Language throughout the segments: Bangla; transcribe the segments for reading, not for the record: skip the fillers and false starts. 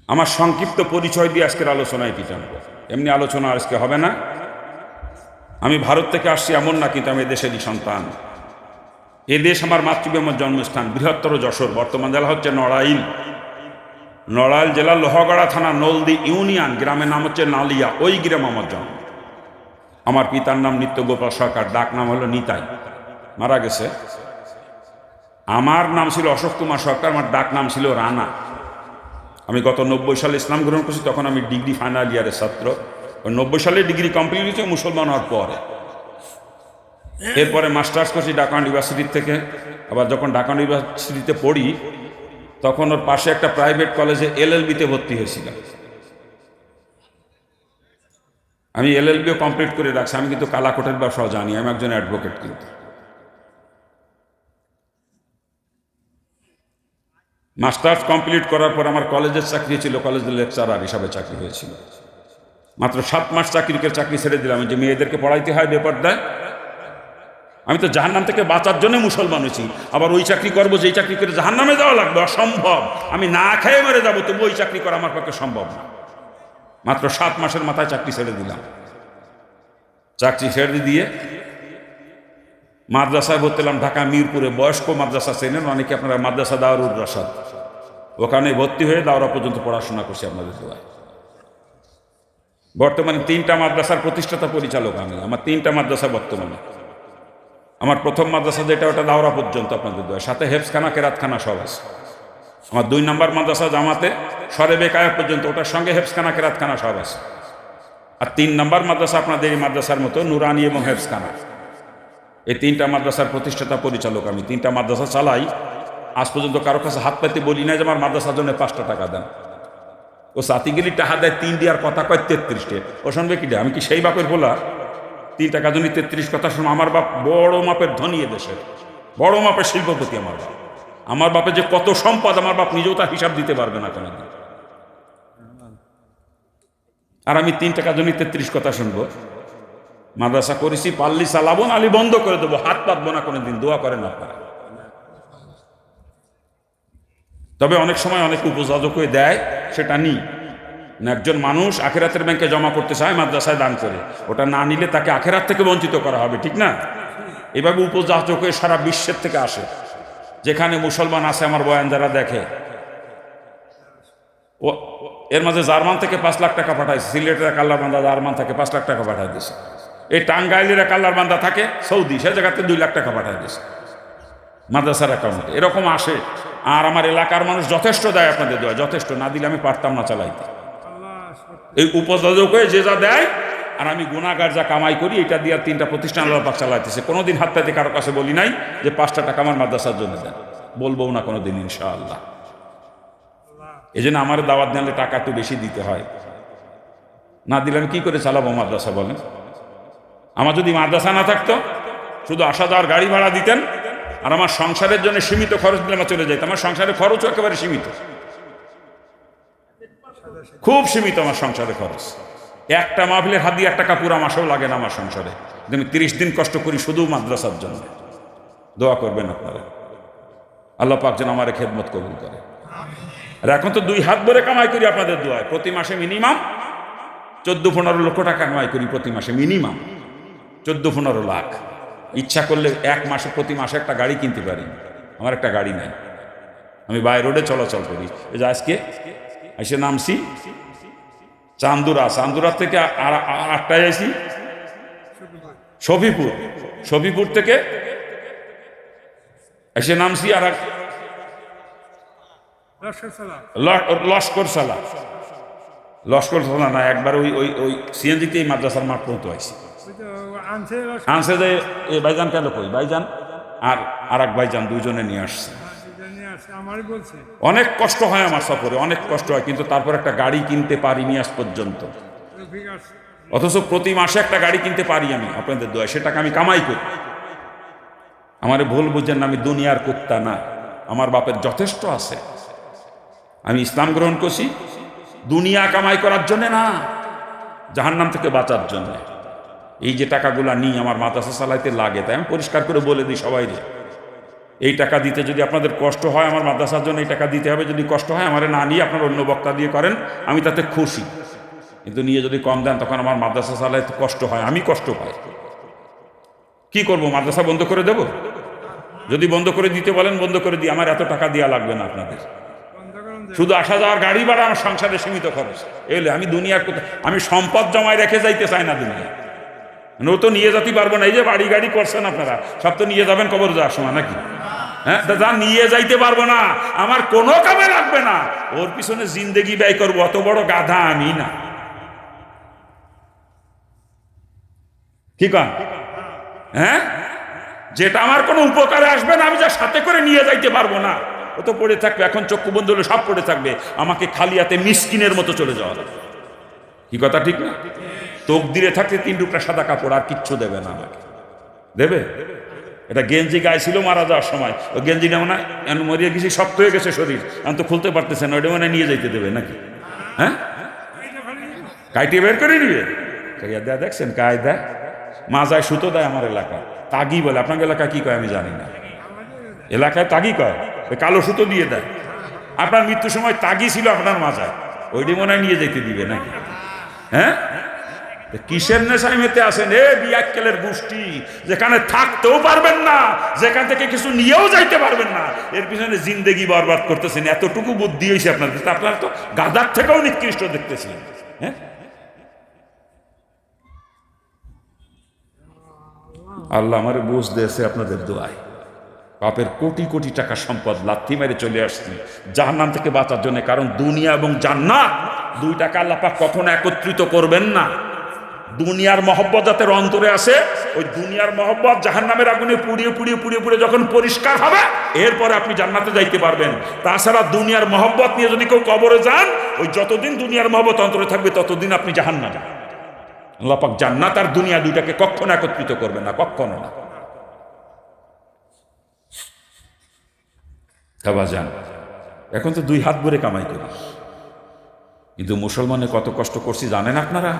আমার সংক্ষিপ্ত পরিচয় দিয়ে আজকের আলোচনায় কি জানবো, এমনি আলোচনা আজকে হবে না। আমি ভারত থেকে আসছি এমন না, কিন্তু আমি এদেশেরই সন্তান। এদেশ আমার মাতৃভূমি, আমার জন্মস্থান। বৃহত্তর যশোর, বর্তমান জেলা হচ্ছে নড়াইল। নড়াইল জেলা লোহাগড়া থানা নলদি ইউনিয়ন, গ্রামের নাম হচ্ছে নালিয়া। ওই গ্রাম আমার জন্ম। আমার পিতার নাম নিত্যগোপাল সরকার, ডাক নাম হলো নিতাই, মারা গেছে। আমার নাম ছিল অশোক কুমার সরকার, আমার ডাক নাম ছিল রানা। আমি গত 90 সালে ইসলাম গ্রহণ করছি, তখন আমি ডিগ্রি ফাইনাল ইয়ারের ছাত্র। 90 সালে ডিগ্রি কমপ্লিট হয়েছে মুসলমান হওয়ার পরে। এরপরে মাস্টার্স করছি ঢাকা ইউনিভার্সিটির থেকে। আবার যখন ঢাকা ইউনিভার্সিটিতে পড়ি, তখন ওর পাশে একটা প্রাইভেট কলেজে এলএলবিতে ভর্তি হয়েছিলাম। আমি এলএলবিও কমপ্লিট করে রাখছি। আমি কিন্তু কালাকোটের ব্যবসাও জানি, আমি একজন অ্যাডভোকেট। কিন্তু মাস্টার্স কমপ্লিট করার পর আমার কলেজের চাকরি ছিল, কলেজের লেকচারার হিসাবে চাকরি হয়েছিল। মাত্র 7 মাস চাকরি ছেড়ে দিলাম। যে মেয়েদেরকে পড়াইতে হয় বেপরদায়। আমি তো জাহান্নাম থেকে বাঁচার জন্য মুসলমান হয়েছি, আবার ওই চাকরি করবো যেই চাকরি করে জাহান্নামে যাওয়া লাগবে, অসম্ভব। আমি না খেয়ে মেরে যাবো, তবু ওই চাকরি করা আমার পক্ষে সম্ভব না। মাত্র 7 মাসের মাথায় চাকরি ছেড়ে দিলাম। চাকরি ছেড়ে দিয়ে মাদ্রাসায় ভর্তি হলাম ঢাকা মিরপুরে। বয়স্ক মাদ্রাসা চেনেন অনেকে আপনারা, মাদ্রাসা দারুর রাসাদ। ওখানে ভর্তি হয়ে দাওরা পর্যন্ত পড়াশোনা করছি আপনাদের দোয়ায়। বর্তমানে 3টা মাদ্রাসার প্রতিষ্ঠাতা পরিচালক আমি। আমার 3টা মাদ্রাসা বর্তমানে। আমার প্রথম মাদ্রাসা যেটা, ওটা দাওরা পর্যন্ত আপনাদের দোয়ায়, সাথে হেফসখানা কেরাতখানা সব আছে। আমার 2 নম্বর মাদ্রাসা জামাতে সরে বেকায়া পর্যন্ত, ওটার সঙ্গে হেফসখানা কেরাতখানা সব আছে। আর 3 নম্বর মাদ্রাসা আপনাদের এই মাদ্রাসার মতো নুরানি এবং হেফসখানা। এই 3টা মাদ্রাসার প্রতিষ্ঠাতা পরিচালক আমি। 3টা মাদ্রাসা চালাই। আজ পর্যন্ত কারো কাছে হাত পাতে বলি না যে আমার মাদ্রাসার জন্য 5টা টাকা দেন। ও সাথী গেলি টাকা দেয় 3 দেওয়ার কথা কয় 33টে। ও শুনবে কি? আমি কি সেই বাপের বলা? 3 টাকা জন্য 33 কথা শুনো। আমার বাপ বড় মাপের ধনী, দেশের বড় মাপের শিল্পপতি। আমার বাপ, আমার বাপের যে কত সম্পদ, আমার বাপ নিজেও তার হিসাব দিতে পারবে না কোনোদিন। আর আমি 3 টাকা জন্য 33 কথা শুনবো? মাদ্রাসা করেছি, পাল্লি চালাবো, নালি বন্ধ করে দেবো, হাত পাতবো না কোনোদিন। দোয়া করেন আপনারা। তবে অনেক সময় অনেক উপযোজক হয়ে দেয়, সেটা নিই না। একজন মানুষ আখেরাতের ব্যাংকে জমা করতে চায়, মাদ্রাসায় দান করে। ওটা না নিলে তাকে আখেরাত থেকে বঞ্চিত করা হবে, ঠিক না? এভাবে উপযাচক হয়ে সারা বিশ্বের থেকে আসে। যেখানে মুসলমান আছে আমার বয়ান যারা দেখে, ও এর মাঝে জার্মান থেকে 5 লাখ টাকা পাঠাইছে। সিলেটের কাল্লার বান্দা জার্মান থেকে 5 লাখ টাকা পাঠাই দিয়েছে। এই টাঙ্গাইলের কাল্লার বান্দা থাকে সৌদি, সে জায়গাতে 2 লাখ টাকা পাঠাই দিয়েছে মাদ্রাসার অ্যাকাউন্টে। এরকম আসে। আর আমার এলাকার মানুষ যথেষ্ট দেয় আপনাদের দেয়, যথেষ্ট। না দিলে আমি পারতাম না চালাইতে। এই উপযোজক হয়ে যে যা দেয়, আর আমি গুণাগার যা কামাই করি, এটা দিয়ে 3টা প্রতিষ্ঠান আল্লাহ পাক চালাইতেছে। কোনোদিন হাত পাতে কারো কাছে বলি নাই যে 5টা টাকা আমার মাদ্রাসার জন্য দেন, বলবো না কোনোদিন ইনশাআল্লাহ। এই জন্য আমার দাওয়াত নিলে টাকা একটু বেশি দিতে হয়। না দিলে আমি কি করে চালাবো মাদ্রাসা বলেন? আমার যদি মাদ্রাসা না থাকতো, শুধু আসা যাওয়ার গাড়ি ভাড়া দিতেন, আর আমার সংসারের জন্য সীমিত খরচ দিলে আমার চলে যেত। আমার সংসারের খরচও একেবারে সীমিত, খুব সীমিত আমার সংসারের খরচ। একটা মাহফিলের হাত দিয়ে 1 টাকা পুরা মাসেও লাগে না আমার সংসারে। আমি 30 দিন কষ্ট করি শুধু মাদ্রাসার জন্য। দোয়া করবেন আপনারা, আল্লাহ পাক যেন আমার খেদমত কবুল করে। আর এখন তো 2 হাত ভরে কামাই করি আপনাদের দোয়ায়। প্রতি মাসে মিনিমাম 14-15 লক্ষ টাকা কামাই করি প্রতি মাসে, মিনিমাম 14-15 লাখ। ইচ্ছা করলে প্রতি মাসে একটা গাড়ি কিনতে পারি। আমার একটা গাড়ি নাই, আমি বাই রোডে চলাচল করি। এই যে আজকে এসে নামছি চান্দুরা থেকে, আর 8টায় আইছি শফিপুর থেকে এসে নামছি আর লস্কর সালা না, একবার ওই সিএনজিতে এই মাদ্রাসার মাঠ পর্যন্ত আইছি। আনছে যে এই ভাইজান কেন কই ভাইজান আর এক ভাইজান, 2জনে নিয়ে আসছে। অনেক কষ্ট হয় আমার সফরে, অনেক কষ্ট হয়, কিন্তু তারপর একটা গাড়ি কিনতে পারিনি আজ পর্যন্ত। অথচ প্রতি মাসে একটা গাড়ি কিনতে পারি আমি আপনাদের দোয়া। সেটাকে আমি কামাই করি। আমার ভুল বুঝেন না, আমি দুনিয়ার কুত্তা না। আমার বাপের যথেষ্ট আছে। আমি ইসলাম গ্রহণ করছি দুনিয়া কামাই করার জন্য না, জাহান্নাম থেকে বাঁচার জন্য। এই যে টাকাগুলা নিই আমার মাদ্রাসা চালাইতে লাগে, তাই আমি পরিষ্কার করে বলে দিই সবাই যে এই টাকা দিতে যদি আপনাদের কষ্ট হয়, আমার মাদ্রাসার জন্য এই টাকা দিতে হবে, যদি কষ্ট হয় আমার না নিয়ে আপনার অন্য বক্তা দিয়ে করেন, আমি তাতে খুশি। কিন্তু নিয়ে যদি কম দেন তখন আমার মাদ্রাসা চালায় কষ্ট হয়, আমি কষ্ট পাই। কি করব, মাদ্রাসা বন্ধ করে দেব? যদি বন্ধ করে দিতে বলেন বন্ধ করে দিই, আমার এত টাকা দেওয়া লাগবে না আপনাদের। শুধু আসা যাওয়ার গাড়ি ভাড়া আমার সংসারে সীমিত খরচ। এলে আমি দুনিয়ার আমি সম্পদ জমায় রেখে যাইতে চাই না দুনিয়া। ও তো নিয়ে যেতে পারবো না। এই যে বাড়ি গাড়ি করছেন আপনারা, সব তো নিয়ে যাবেন কবর যাওয়ার সময় নাকি? হ্যাঁ, যা নিয়ে যাইতে পারবো না, আমার কোনো কামে লাগবে না, ওর পিছনে জিন্দেগি ব্যয় করবো, অত বড় গাধা আমি না। কি কন? হ্যাঁ, যেটা আমার কোনো উপকারে আসবে না, আমি যা সাথে করে নিয়ে যাইতে পারবো না, ও তো পড়ে থাকবে। এখন চক্ষু বন্ধ হলে সব পড়ে থাকবে, আমাকে খালি হাতে মিসকিনের মতো চলে যাওয়া লাগবে। কি কথা ঠিক না? তকদিরে থাকতে 3 টুকরা সাদা কাপড়, আর কিচ্ছু দেবে না আমাকে। দেবে? এটা গেঞ্জি গায়ে ছিল মারা যাওয়ার সময়, ওই গেঞ্জিটা মনে হয় মরিয়ে গেছি, শক্ত হয়ে গেছে শরীর, আমি তো খুলতে পারতেছে না, ওইটা মনে নিয়ে যাইতে দেবে নাকি? হ্যাঁ, কাইটে বের করে নিবে। দেয়া দেখছেন কায়দা, মাজায় সুতো দেয় আমার এলাকায়, তাগি বলে। আপনার এলাকায় কি কয় আমি জানি না, এলাকায় তাগি কয়, ওই কালো সুতো দিয়ে দেয়। আপনার মৃত্যুর সময় তাগি ছিল আপনার মাজায়, ওইটি মনে হয় নিয়ে যেতে দিবে নাকি? হ্যাঁ, কিসের নেশায় মেতে আসেন এ বিয়াক্কেলের গোষ্ঠী, যেখানে থাকতেও পারবেন না, যেখান থেকে কিছু নিয়েও যাইতে পারবেন না, এর পিছনে জিন্দেগি বরবাদ করতেছেন। এতটুকু বুদ্ধি হয়েছে আপনাদের, আপনারা তো গাদার থেকেও নিকৃষ্ট দেখতেছেন। হ্যাঁ, আল্লাহ আমার বুঝ দিয়েছে আপনাদের দোয়ায়। বাপের কোটি কোটি টাকা সম্পদ লাথি মেরে চলে আসছি জাহান্নাম থেকে বাঁচার জন্য। কারণ দুনিয়া এবং জান্নাত 2 টাকা আল্লাহ পাক কখনো একত্রিত করবেন না। দুনিয়ার মহব্বত যাদের অন্তরে আসে, ওই দুনিয়ার মহব্বত জাহান্নামের আগুনে পুড়িয়ে পুড়িয়ে পুড়িয়ে পুড়িয়ে যখন পরিষ্কার হবে, এরপরে আপনি জান্নাতে যাইতে পারবেন। তাছাড়া দুনিয়ার মহব্বত নিয়ে যদি কেউ কবরে যান, ওই যতদিন দুনিয়ার মহব্বত অন্তরে থাকবে ততদিন আপনি জাহান্নামে। আল্লাহ পাক জান্নাত আর দুনিয়া 2টাকে কখনো একত্রিত করবেন না, কখনো না। যান, এখন তো 2 হাত ভরে কামাই করি, কিন্তু মুসলমানে কত কষ্ট করছি জানেন আপনারা?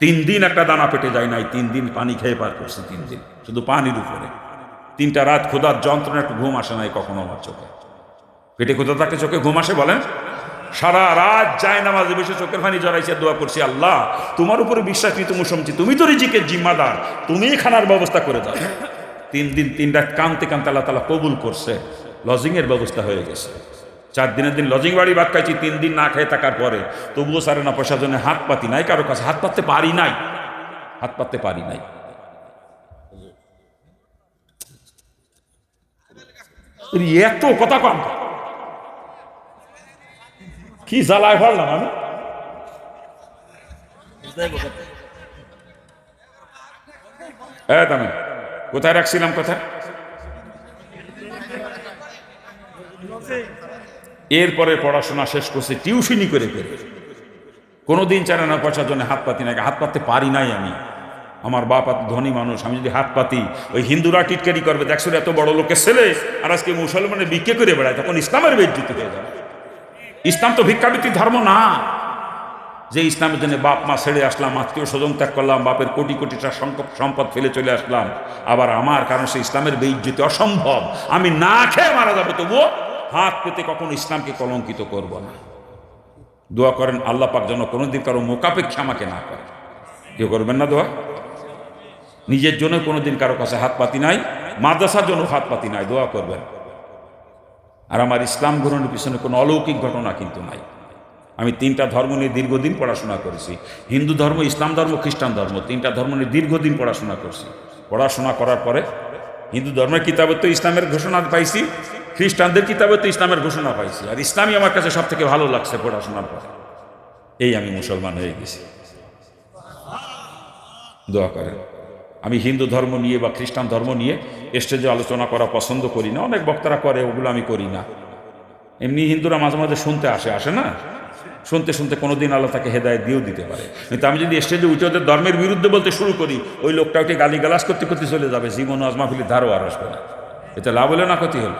3 দিন একটা দানা পেটে যায় নাই, 3 দিন পানি খেয়ে পার করছি, 3 দিন শুধু পানির উপরে। 3টা রাত ক্ষুধার যন্ত্রণা, একটু ঘুম আসে নাই কখনো আমার চোখে। পেটে ক্ষুধা থাকলে চোখে ঘুম আসে বলেন? সারা রাত যায় নামাজে বসে চোখের পানি জড়াইছে, দোয়া করছি, আল্লাহ তোমার উপরে বিশ্বাস নিয়ে তুমি সমঝি, তুমি তো রিজিকের জিম্মাদার, তুমি খানার ব্যবস্থা করে দাও। 3 দিন 3 রাত কানতে কানতে আল্লাহ তাআলা কবুল করছে, লজিংয়ের ব্যবস্থা হয়ে গেছে। 4 দিনের দিন লজিং বাড়ি ভাত খাইছি, 3 দিন না খেয়ে থাকার পরে তবুও সারে না পয়সার জন্য হাত পাতি নাই কারো কাছে, হাত পাততে পারি নাই, হাত পাততে পারি নাই। এত কথা কম, কি জ্বালায় ফেললাম আমি। আমি কোথায় রাখছিলাম কথা? এরপরে পড়াশোনা শেষ করছে টিউশনি করে করে, কোনোদিন চারে না পয়সার জন্য হাত পাতি নাই, হাত পাততে পারি নাই আমি। আমার বাপ ধনী মানুষ, আমি যদি হাত পাতি ওই হিন্দুরা টিটকারি করবে, দেখছো এত বড় লোকের ছেলে আর আজকে মুসলমানের বিক্রি করে বেড়ায়, তখন ইসলামের বেইজ্জতি হয়ে যাবে। ইসলাম তো ভিক্ষাবৃত্তির ধর্ম না, যে ইসলামের জন্য বাপ মা ছেড়ে আসলাম, আত্মীয় স্বজন ত্যাগ করলাম, বাপের কোটি কোটি টাকা সম্পদ ফেলে চলে আসলাম, আবার আমার কারণ সে ইসলামের বেইজ্জতি অসম্ভব। আমি না খেয়ে মারা যাবো, তবুও হাত পেতে কখনো ইসলামকে কলঙ্কিত করব না। দোয়া করেন আল্লাহ পাক যেন কোনোদিন কারো মোকাপেক্ষা আমাকে না করে। কেউ করবেন না দোয়া? নিজের জন্য কোনোদিন কারো কাছে হাত পাতি নাই, মাদ্রাসার জন্য হাত পাতি নাই, দোয়া করবেন। আর আমার ইসলাম গ্রহণের পিছনে কোনো অলৌকিক ঘটনা কিন্তু নাই। আমি 3টা ধর্ম নিয়ে দীর্ঘদিন পড়াশোনা করেছি, হিন্দু ধর্ম, ইসলাম ধর্ম, খ্রিস্টান ধর্ম, 3টা ধর্ম নিয়ে দীর্ঘদিন পড়াশোনা করছি। পড়াশোনা করার পরে হিন্দু ধর্মের কিতাবে তো ইসলামের ঘোষণা পাইছি, খ্রিস্টানদের কিতাবে তো ইসলামের ঘোষণা পাইছি, আর ইসলামই আমার কাছে সব থেকে ভালো লাগছে পড়াশোনার পরে। এই আমি মুসলমান হয়ে গেছি। দোয়া করেন। আমি হিন্দু ধর্ম নিয়ে বা খ্রিস্টান ধর্ম নিয়ে স্টেজে আলোচনা করা পছন্দ করি না, অনেক বক্তারা করে, ওগুলো আমি করি না। এমনি হিন্দুরা মাঝে মাঝে শুনতে আসে না, শুনতে শুনতে কোনোদিন আল্লাহ তাকে হেদায়েত দিয়েও দিতে পারে। কিন্তু আমি যদি স্টেজে উঠে ওদের ধর্মের বিরুদ্ধে বলতে শুরু করি, ওই লোকটা ওকে গালিগালাজ করতে করতে চলে যাবে, জীবন আজমাফিলির ধারও আর আসবে না। এতে লাভ হলে না ক্ষতি হলো।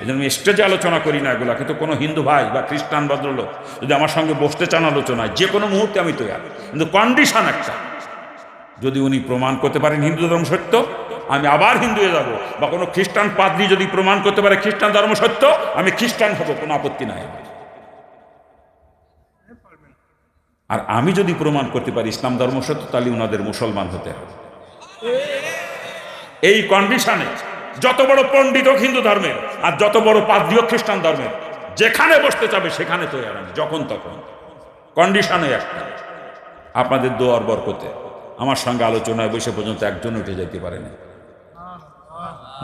এই জন্য আমি স্টেজে আলোচনা করি না এগুলা। কিন্তু কোনো হিন্দু ভাই বা খ্রিস্টান ভদ্রলোক যদি আমার সঙ্গে বসতে চান আলোচনায়, যে কোনো মুহূর্তে আমি তৈরি, কিন্তু কন্ডিশন একটা, যদি উনি প্রমাণ করতে পারেন হিন্দু ধর্ম সত্য, আমি আবার হিন্দু হয়ে যাব, বা কোনো খ্রিস্টান পাদ্রী যদি প্রমাণ করতে পারে খ্রিস্টান ধর্ম সত্য, আমি খ্রিস্টান হব, কোনো আপত্তি নাই। আর আমি যদি প্রমাণ করতে পারি ইসলাম ধর্ম সত্য, তাহলে ওনাদের মুসলমান হতে হবে। এই কন্ডিশনে যত বড় পণ্ডিত হিন্দু ধর্মের আর যত বড় পাদ্রীয় খ্রিস্টান ধর্মের, যেখানে বসতে চাবে সেখানে তো আর যখন তখন কন্ডিশনে একটা, আপনাদের দোয়ার বরকতে আমার সঙ্গে আলোচনায় বসে পর্যন্ত একজন উঠে যেতে পারেনি।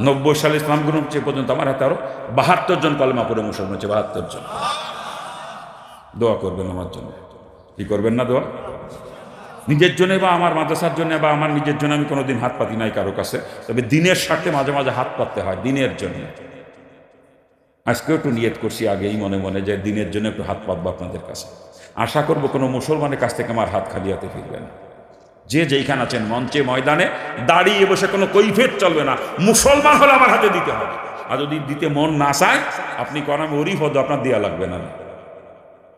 90 সালে ইসলাম গ্রহণ পর্যন্ত আমার হাতে আরো 72 জন কলমা পড়ে মুসলমান হচ্ছে, 72 জন। দোয়া করবেন আমার জন্য, কি করবেন না দোয়া? নিজের জন্য বা আমার মাদ্রাসার জন্য বা আমার নিজের জন্য আমি কোনোদিন হাত পাতি নাই কারো কাছে, তবে দিনের স্বার্থে মাঝে মাঝে হাত পাততে হয়, দিনের জন্য। আজকেও একটু নিয়ত করছি আগেই মনে মনে যে দিনের জন্য একটু হাত পাতবো আপনাদের কাছে। আশা করব কোনো মুসলমানের কাছ থেকে আমার হাত খালি হাতে ফিরবে না। যে যেইখানে আছেন, মঞ্চে ময়দানে দাঁড়িয়ে বসে কোনো কৈফিয়ত চলবে না, মুসলমান হলে আমার হাতে দিতে হবে। আর যদি দিতে মন না চায়, আপনি করেন আমি হরিপদ, আপনার দেওয়া লাগবে না।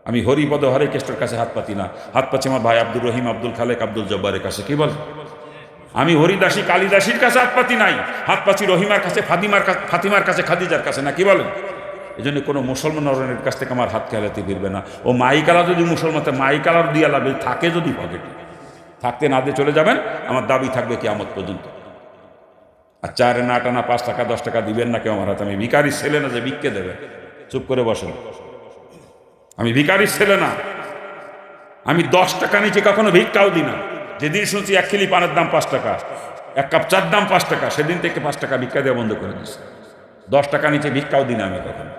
আমি হরিপদ হরে কৃষ্ণের কাছে হাত পাতি না, হাত পাচ্ছি আমার ভাই আব্দুর রহিম, আব্দুল খালেক, আব্দুল জব্বারের কাছে। কি বল? আমি হরিদাসী কালিদাসীর কাছে হাত পাতি নাই, হাত পাচ্ছি রহিমার কাছে, ফাতিমার কাছে, খাদিজার কাছে, না কি বলেন? এই জন্য কোনো মুসলমানের কাছ থেকে আমার হাত খেলাতে ফিরবে না। ও মাইকালা যদি মুসলমান মাইকালার দিয়া লাগবে থাকে, যদি পকেটে থাকতে না দিয়ে চলে যাবেন, আমার দাবি থাকবে কিয়ামত পর্যন্ত। আর 4 আনা 8 আনা 5 টাকা 10 টাকা দিবেন না কেউ আমার হাতে। আমি ভিখারির ছেলে না যে ভিক্ষে দেবে, চুপ করে বসেন। আমি ভিখারির ছেলে না, আমি 10 টাকা নিচে কখনো ভিক্ষাও দিই না। যেদিন শুনছি 1 কিলি পানের দাম 5 টাকা, 1 কাপ চার দাম 5 টাকা, সেদিন থেকে 5 টাকা ভিক্ষা দেওয়া বন্ধ করে দিচ্ছি। 10 টাকা নিচে ভিক্ষাও দিই না আমি কখনো।